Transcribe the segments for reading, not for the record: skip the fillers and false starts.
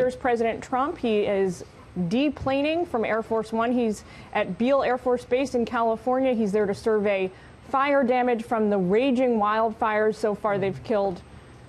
Here's President Trump. He is deplaning from Air Force One. He's at Beale Air Force Base in California. He's there to survey fire damage from the raging wildfires. So far, they've killed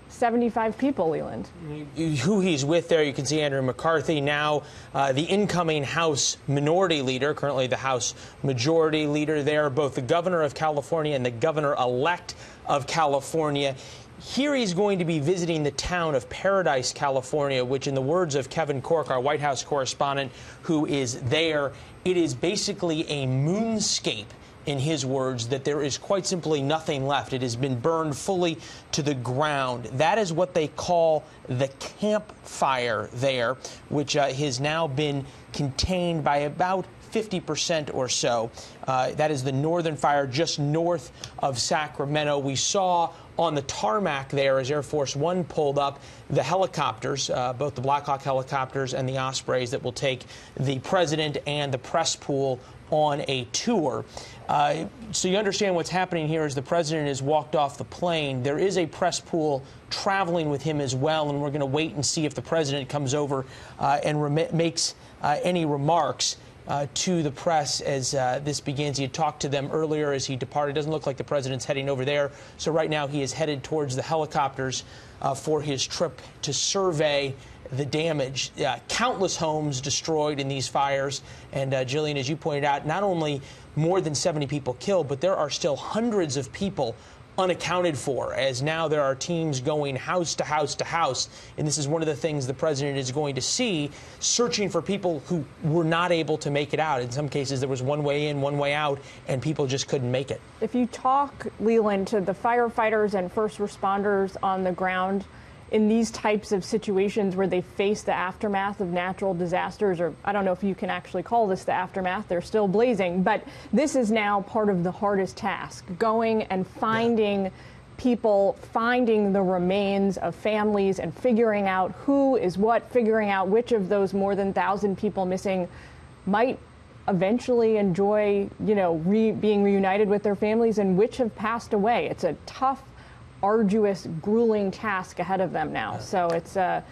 75 people, Leland. Who he's with there, you can see Andrew McCarthy, now the incoming House Minority Leader, currently the House Majority Leader there, both the governor of California and the governor-elect of California. Here he's going to be visiting the town of Paradise, California, which, in the words of Kevin Corke, our White House correspondent who is there, it is basically a moonscape, in his words, that there is quite simply nothing left. It has been burned fully to the ground. That is what they call the campfire there, which has now been contained by about 50% or so. That is the northern fire just north of Sacramento. We saw on the tarmac there, as Air Force One pulled up, the helicopters, both the Black Hawk helicopters and the Ospreys that will take the president and the press pool on a tour. So you understand what's happening here as the president has walked off the plane. There is a press pool traveling with him as well, and we're going to wait and see if the president comes over and makes any remarks to the press as this begins. He had talked to them earlier as he departed. It doesn't look like the president's heading over there. So right now he is headed towards the helicopters for his trip to survey the damage. Countless homes destroyed in these fires. And Jillian, as you pointed out, not only more than 70 people killed, but there are still hundreds of people unaccounted for, as now there are teams going house to house to house. And this is one of the things the president is going to see, searching for people who were not able to make it out. In some cases, there was one way in, one way out, and people just couldn't make it. If you talk, Leland, to the firefighters and first responders on the ground in these types of situations where they face the aftermath of natural disasters, or I don't know if you can actually call this the aftermath, they're still blazing, but this is now part of the hardest task, going and finding people, finding the remains of families and figuring out who is what, figuring out which of those more than 1,000 people missing might eventually enjoy, being reunited with their families and which have passed away. It's a tough, arduous, grueling task ahead of them now. So it's the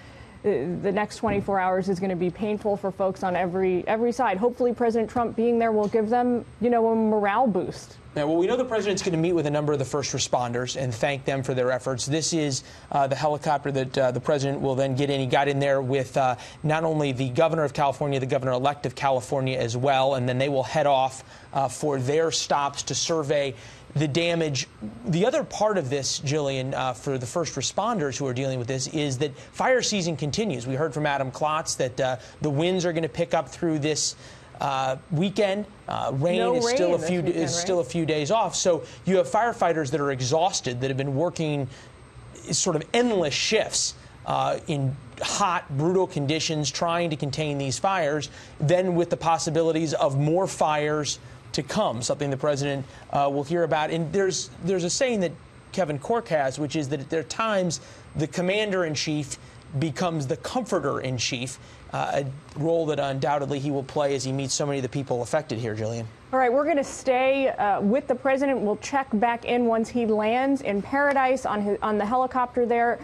next 24 hours is going to be painful for folks on every side. Hopefully President Trump being there will give them, a morale boost. Yeah, well, we know the president's going to meet with a number of the first responders and thank them for their efforts. This is the helicopter that the president will then get in. He got in there with not only the governor of California, the governor-elect of California as well, and then they will head off for their stops to survey the damage. The other part of this, Jillian, for the first responders who are dealing with this is that fire season continues. We heard from Adam Klotz that the winds are going to pick up through this weekend. Rain is still a few days off. So you have firefighters that are exhausted, that have been working sort of endless shifts in hot, brutal conditions, trying to contain these fires, then with the possibilities of more fires to come, something the president will hear about. And there's a saying that Kevin Corke has, which is that there are times the commander-in-chief becomes the comforter-in-chief, a role that undoubtedly he will play as he meets so many of the people affected here, Jillian. All right, we're going to stay with the president. We'll check back in once he lands in Paradise on the helicopter there.